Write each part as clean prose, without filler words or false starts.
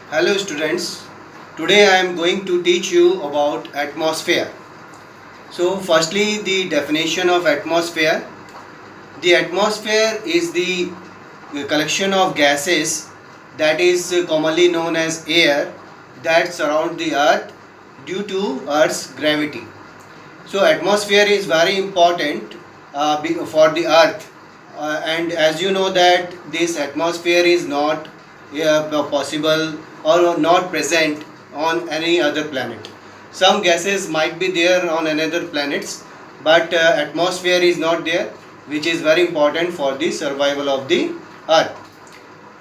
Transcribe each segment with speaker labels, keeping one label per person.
Speaker 1: Hello students, today I am going to teach you about atmosphere. So firstly the definition of atmosphere. The atmosphere is the collection of gases that is commonly known as air that surround the earth due to earth's gravity. So atmosphere is very important for the earth, and as you know that this atmosphere is not possible or not present on any other planet. Some gases might be there on another planets, but atmosphere is not there, which is very important for the survival of the earth.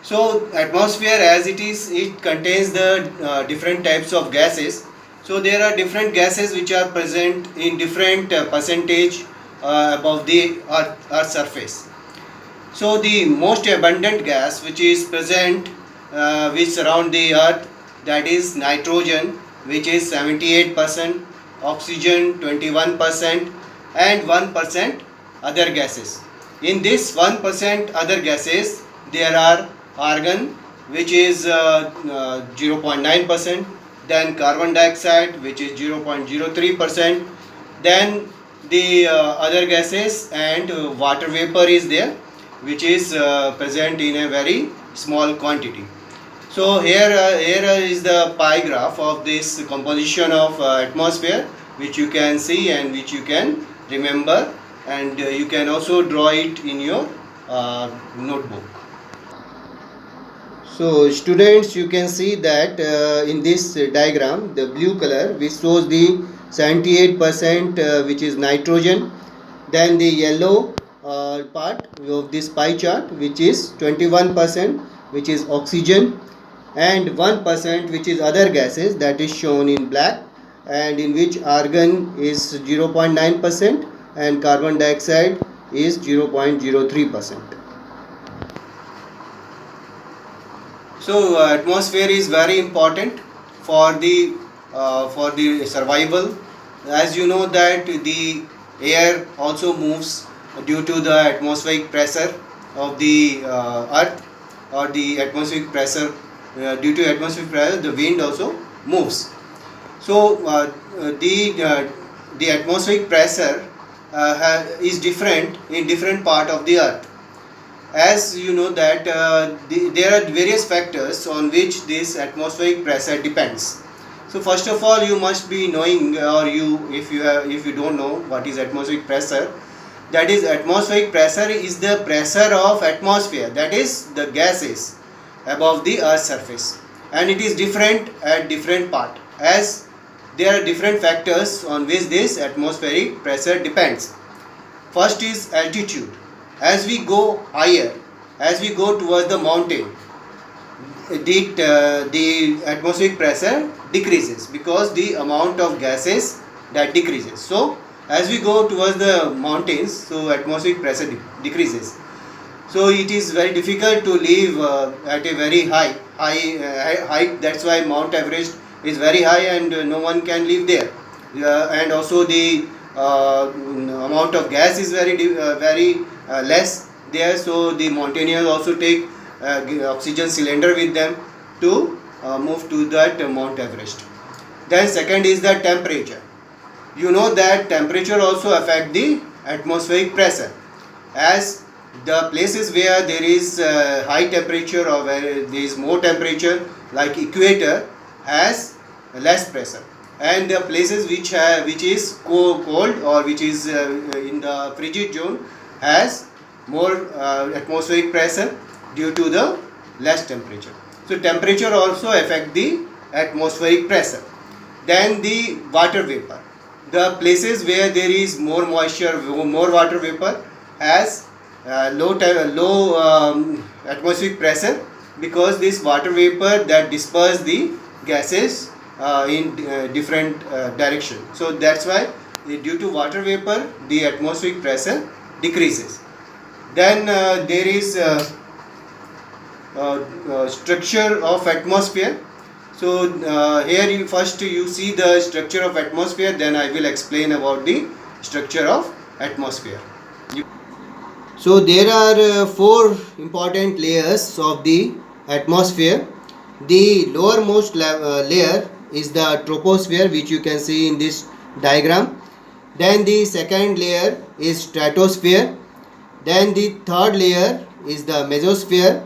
Speaker 1: So atmosphere as it is, it contains the different types of gases. So there are different gases which are present in different percentage above the earth surface. So the most abundant gas which is present which surround the earth, that is nitrogen, which is 78%, oxygen 21%, and 1% other gases. In this 1% other gases there are argon, which is 0.9%, then carbon dioxide, which is 0.03%, then the other gases, and water vapor is there, which is present in a very small quantity. So here is the pie graph of this composition of atmosphere, which you can see and which you can remember, and you can also draw it in your notebook. So students, you can see that in this diagram, the blue color which shows the 78% which is nitrogen, then the yellow part of this pie chart which is 21% which is oxygen, and 1% which is other gases, that is shown in black, and in which argon is 0.9% and carbon dioxide is 0.03%. So atmosphere is very important for the survival. As you know that the air also moves due to the atmospheric pressure of the earth, or the atmospheric pressure, due to atmospheric pressure the wind also moves. So the atmospheric pressure is different in different part of the earth. As you know that there are various factors on which this atmospheric pressure depends. So first of all, you must be knowing, or if you don't know what is atmospheric pressure, that is atmospheric pressure is the pressure of atmosphere, that is the gases above the earth's surface, and it is different at different part, as there are different factors on which this atmospheric pressure depends. First is altitude. As we go higher, as we go towards the mountain, the atmospheric pressure decreases because the amount of gases that decreases. So as we go towards the mountains, so atmospheric pressure decreases. So it is very difficult to live at a very height. That's why Mount Everest is very high and no one can live there. And also the amount of gas is very less there. So the mountaineers also take oxygen cylinder with them to move to that Mount Everest. Then second is the temperature. You know that temperature also affect the atmospheric pressure, as the places where there is high temperature or where there is more temperature, like equator, has less pressure, and the places which is cold or which is in the frigid zone has more atmospheric pressure due to the less temperature. So temperature also affect the atmospheric pressure. Then the water vapor. The places where there is more moisture, more water vapor, has low atmospheric pressure, because this water vapor that disperse the gases in different direction. So that's why due to water vapor the atmospheric pressure decreases. Then there is structure of atmosphere. So here first you see the structure of atmosphere, then I will explain about the structure of atmosphere. So there are four important layers of the atmosphere. The lowermost layer is the troposphere, which you can see in this diagram. Then the second layer is stratosphere. Then the third layer is the mesosphere.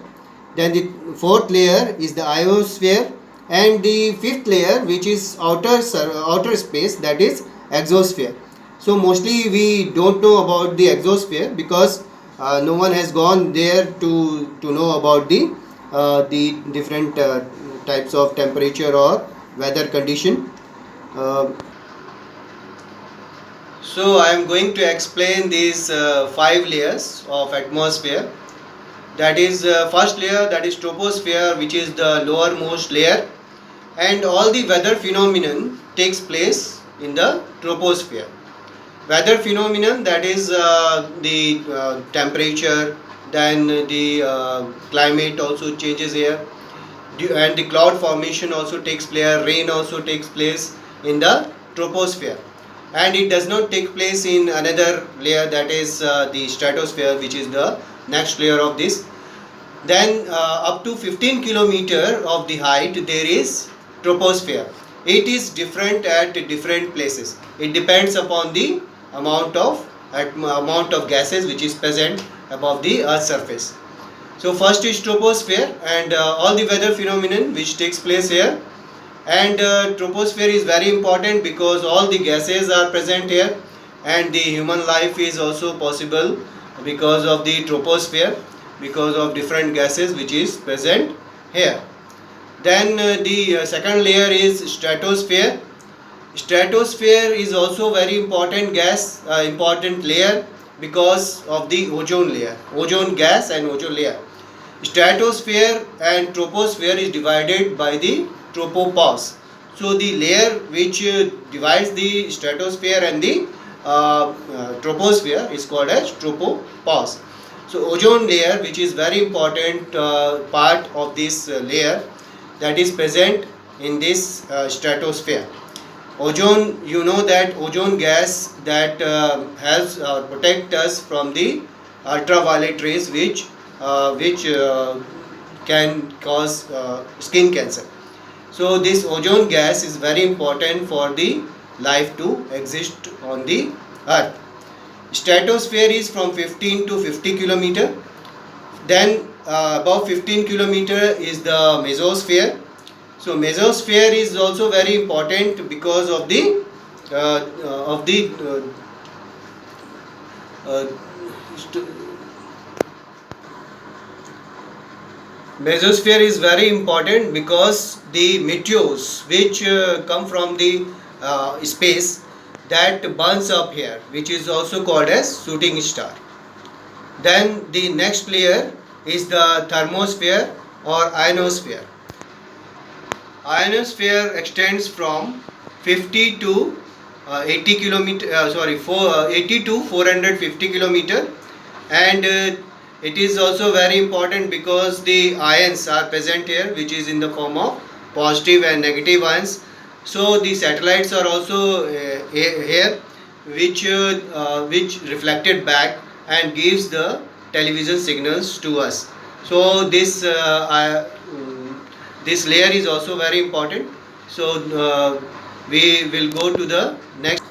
Speaker 1: Then the fourth layer is the ionosphere, and the fifth layer, which is outer space, that is exosphere. So mostly we don't know about the exosphere because no one has gone there to know about the different types of temperature or weather condition. Uh, so I am going to explain these 5 layers of atmosphere. That is first layer, that is troposphere, which is the lowermost layer, and all the weather phenomenon takes place in the troposphere. Weather phenomenon, that is the temperature, then the climate also changes here, and the cloud formation also takes place, rain also takes place in the troposphere, and it does not take place in another layer, that is the stratosphere, which is the next layer of this. Then up to 15 kilometer of the height there is troposphere. It is different at different places. It depends upon the amount of gases which is present above the earth's surface. So first is troposphere, and all the weather phenomenon which takes place here. And troposphere is very important because all the gases are present here, and the human life is also possible because of the troposphere, because of different gases which is present here. Then the second layer is stratosphere. Stratosphere is also very important important layer because of the ozone layer, ozone gas and ozone layer. Stratosphere and troposphere is divided by the tropopause. So the layer which divides the stratosphere and the troposphere is called as tropopause. So ozone layer, which is very important part of this layer, that is present in this stratosphere. Ozone, you know that ozone gas that helps protect us from the ultraviolet rays, which can cause skin cancer. So this ozone gas is very important for the life to exist on the earth. Stratosphere is from 15 to 50 kilometer. Then above 15 kilometer is the mesosphere. So mesosphere is also very important because of the mesosphere is very important because the meteors which come from the space, that burns up here, which is also called as shooting star. Then the next layer is the thermosphere or ionosphere. Ionosphere extends from 50 to 80 kilometer, 80 to 450 kilometer, and it is also very important because the ions are present here, which is in the form of positive and negative ions. So the satellites are also here, which reflected back and gives the television signals to us. So this layer is also very important. So we will go to the next.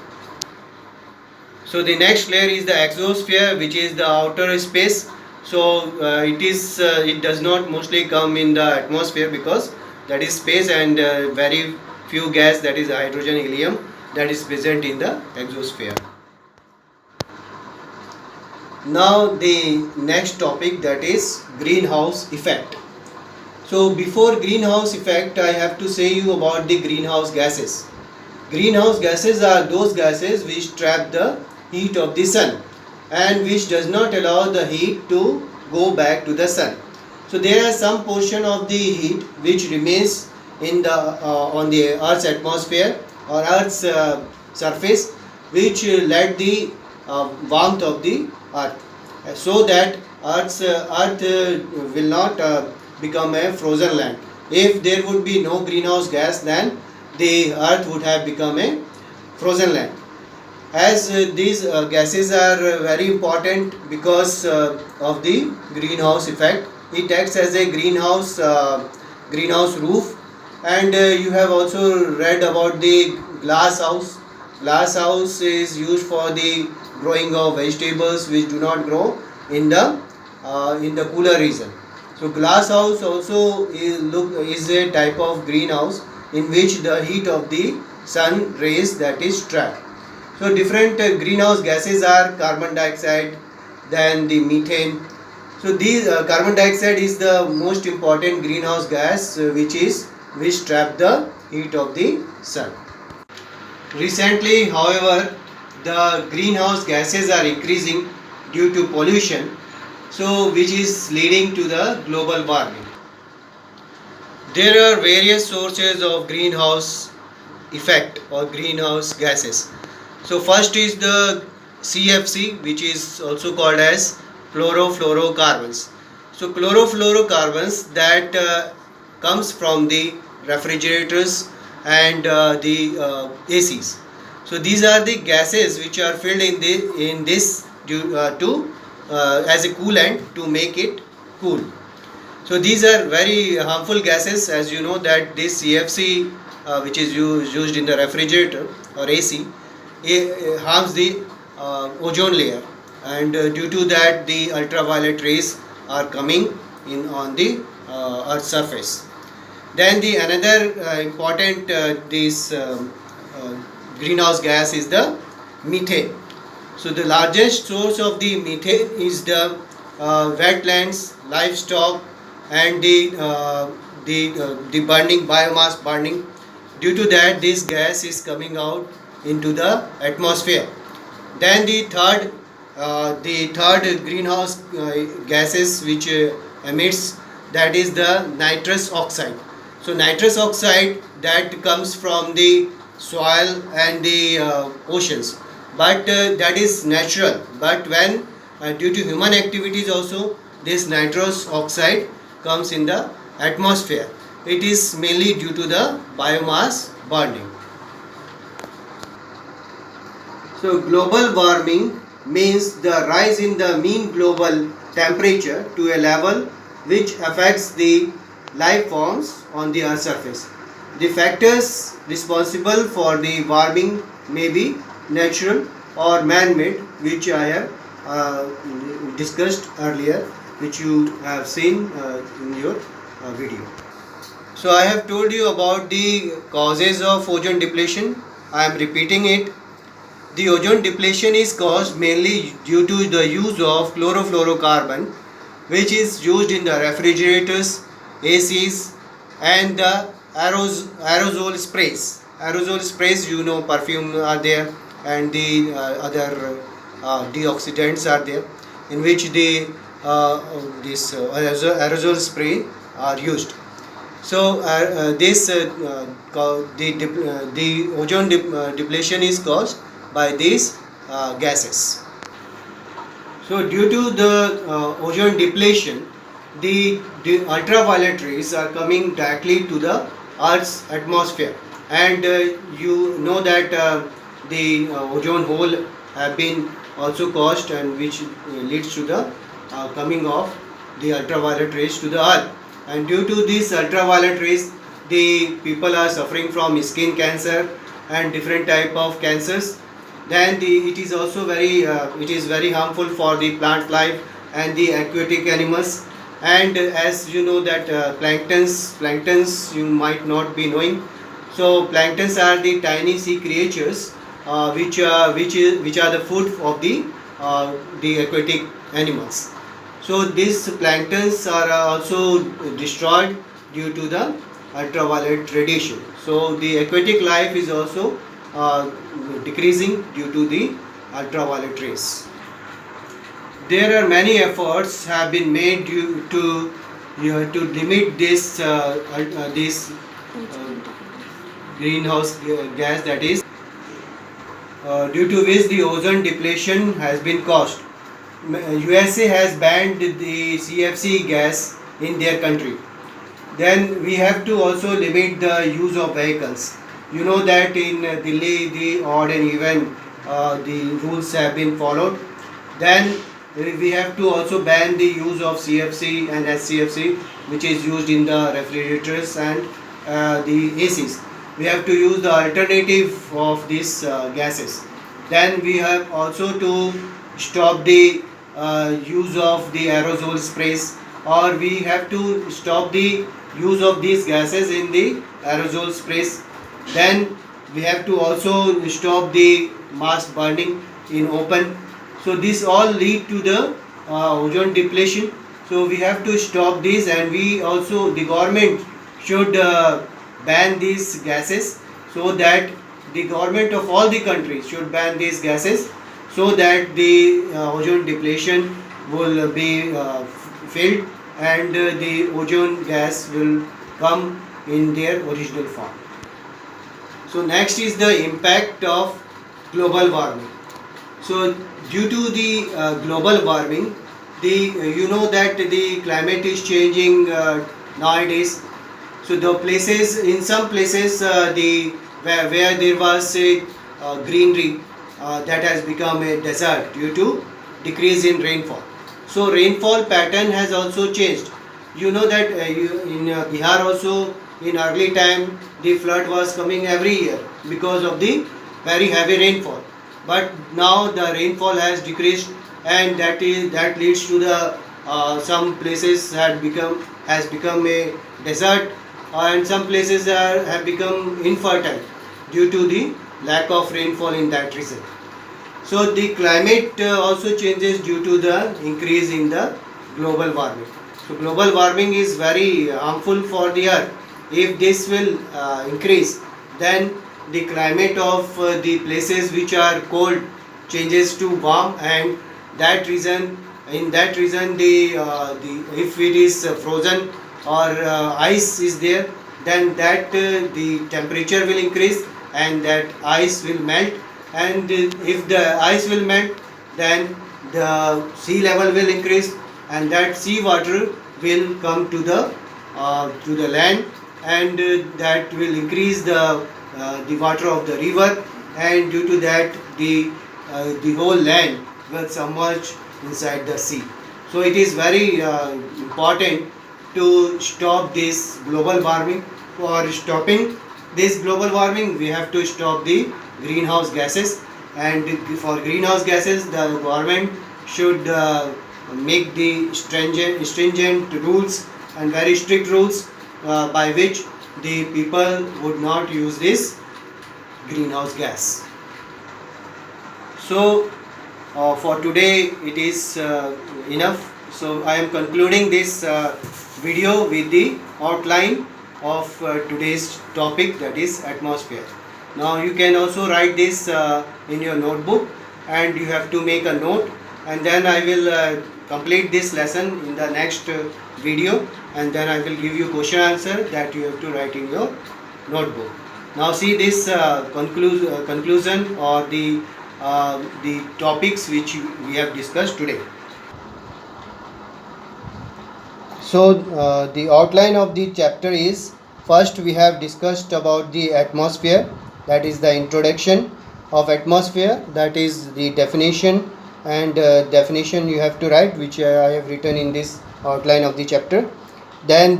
Speaker 1: So the next layer is the exosphere, which is the outer space. So it does not mostly come in the atmosphere because that is space, and very few gas, that is hydrogen, helium, that is present in the exosphere. Now the next topic, that is greenhouse effect. So before greenhouse effect, I have to say you about the greenhouse gases. Greenhouse gases are those gases which trap the heat of the sun and which does not allow the heat to go back to the sun. So there are some portion of the heat which remains in the on the Earth's atmosphere or Earth's surface, which let the warmth of the Earth, so that Earth will not become a frozen land. If there would be no greenhouse gas, then the Earth would have become a frozen land. As these gases are very important because of the greenhouse effect, it acts as a greenhouse greenhouse roof. And you have also read about the glass house. Glass house is used for the growing of vegetables which do not grow in the cooler region. So glass house also is a type of greenhouse in which the heat of the sun rays that is trapped. So different greenhouse gases are carbon dioxide, then the methane. So these carbon dioxide is the most important greenhouse gas which trap the heat of the sun. Recently, however, the greenhouse gases are increasing due to pollution, so which is leading to the global warming. There are various sources of greenhouse effect or greenhouse gases. So first is the CFC, which is also called as chlorofluorocarbons. So chlorofluorocarbons that comes from the refrigerators and the ACs. So these are the gases which are filled in this to as a coolant to make it cool. So these are very harmful gases, as you know that this CFC which is used in the refrigerator or AC harms the ozone layer, and due to that the ultraviolet rays are coming in on the earth's surface. Then the another important this greenhouse gas is the methane. So the largest source of the methane is the wetlands, livestock, and the burning biomass burning. Due to that, this gas is coming out into the atmosphere. Then the third greenhouse gases which emits, that is the nitrous oxide. So nitrous oxide that comes from the soil and the oceans, but that is natural. But when due to human activities also this nitrous oxide comes in the atmosphere, it is mainly due to the biomass burning. So global warming means the rise in the mean global temperature to a level which affects the life forms on the earth's surface. The factors responsible for the warming may be natural or man-made, which I have discussed earlier, which you have seen in your video. So I have told you about the causes of ozone depletion. I am repeating it. The ozone depletion is caused mainly due to the use of chlorofluorocarbon, which is used in the refrigerators, ACs, and the aerosol sprays. Aerosol sprays, you know, perfume are there, and the other deoxidants are there, in which the this aerosol spray are used. So the ozone depletion is caused by these gases. So due to the ozone depletion, the ultraviolet rays are coming directly to the Earth's atmosphere, and you know that the ozone hole have been also caused, and which leads to the coming of the ultraviolet rays to the Earth. And due to these ultraviolet rays, the people are suffering from skin cancer and different type of cancers. Then it is also very harmful for the plant life and the aquatic animals. And as you know that planktons you might not be knowing. So planktons are the tiny sea creatures which are the food of the aquatic animals. So these planktons are also destroyed due to the ultraviolet radiation. So the aquatic life is also decreasing due to the ultraviolet rays. There are many efforts have been made to limit this greenhouse gas, that is due to which the ozone depletion has been caused. USA has banned the CFC gas in their country. Then we have to also limit the use of vehicles. You know that in Delhi the odd and even the rules have been followed. Then we have to also ban the use of CFC and SCFC which is used in the refrigerators and the ACs. We have to use the alternative of these gases. Then we have also to stop the use of the aerosol sprays, or we have to stop the use of these gases in the aerosol sprays. Then we have to also stop the mass burning in open. So this all lead to the ozone depletion. So we have to stop this, and we also, the government should ban these gases, so that the government of all the countries should ban these gases, so that the ozone depletion will be filled, and the ozone gas will come in their original form. So next is the impact of global warming. So due to the global warming, the you know that the climate is changing nowadays. So the places, in some places, the where there was a greenery, that has become a desert due to decrease in rainfall. So rainfall pattern has also changed. You know that in Bihar also, in early time, the flood was coming every year because of the very heavy rainfall. But now the rainfall has decreased, and that leads to the some places has become a desert, and some places have become infertile due to the lack of rainfall in that region. So the climate also changes due to the increase in the global warming. So global warming is very harmful for the earth. If this will increase, then the climate of the places which are cold changes to warm, and that region, in that region, the if it is frozen or ice is there, then that the temperature will increase, and that ice will melt, and if the ice will melt, then the sea level will increase, and that sea water will come to the land, and that will increase the water of the river, and due to that the whole land will submerge inside the sea. So it is very important to stop this global warming. For stopping this global warming, we have to stop the greenhouse gases, and for greenhouse gases, the government should make the stringent rules and very strict rules by which the people would not use this greenhouse gas. So for today it is enough. So I am concluding this video with the outline of today's topic, that is atmosphere. Now you can also write this in your notebook, and you have to make a note, and then I will complete this lesson in the next video, and then I will give you question answer that you have to write in your notebook. Now see this conclusion, or the topics which we have discussed today. So the outline of the chapter is, first we have discussed about the atmosphere, that is the introduction of atmosphere, that is the definition, and definition you have to write, which I have written in this outline of the chapter. Then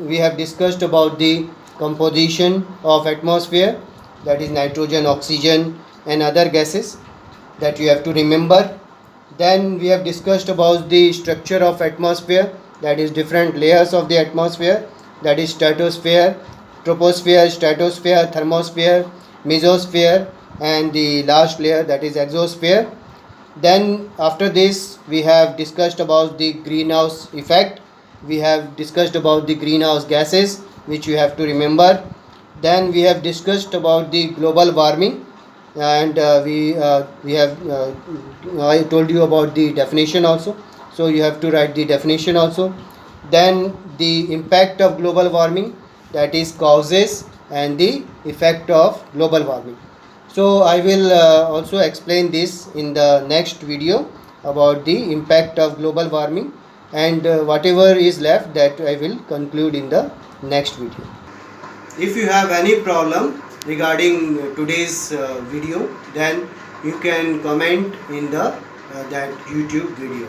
Speaker 1: we have discussed about the composition of atmosphere, that is nitrogen, oxygen and other gases that you have to remember. Then we have discussed about the structure of atmosphere, that is different layers of the atmosphere, that is stratosphere, troposphere, stratosphere, thermosphere, mesosphere, and the last layer, that is exosphere. Then after this we have discussed about the greenhouse effect, we have discussed about the greenhouse gases, which you have to remember. Then we have discussed about the global warming, and we have I told you about the definition also, so you have to write the definition also. Then the impact of global warming, that is causes and the effect of global warming. So I will also explain this in the next video about the impact of global warming, and whatever is left, that I will conclude in the next video. If you have any problem regarding today's video, then you can comment in the that YouTube video.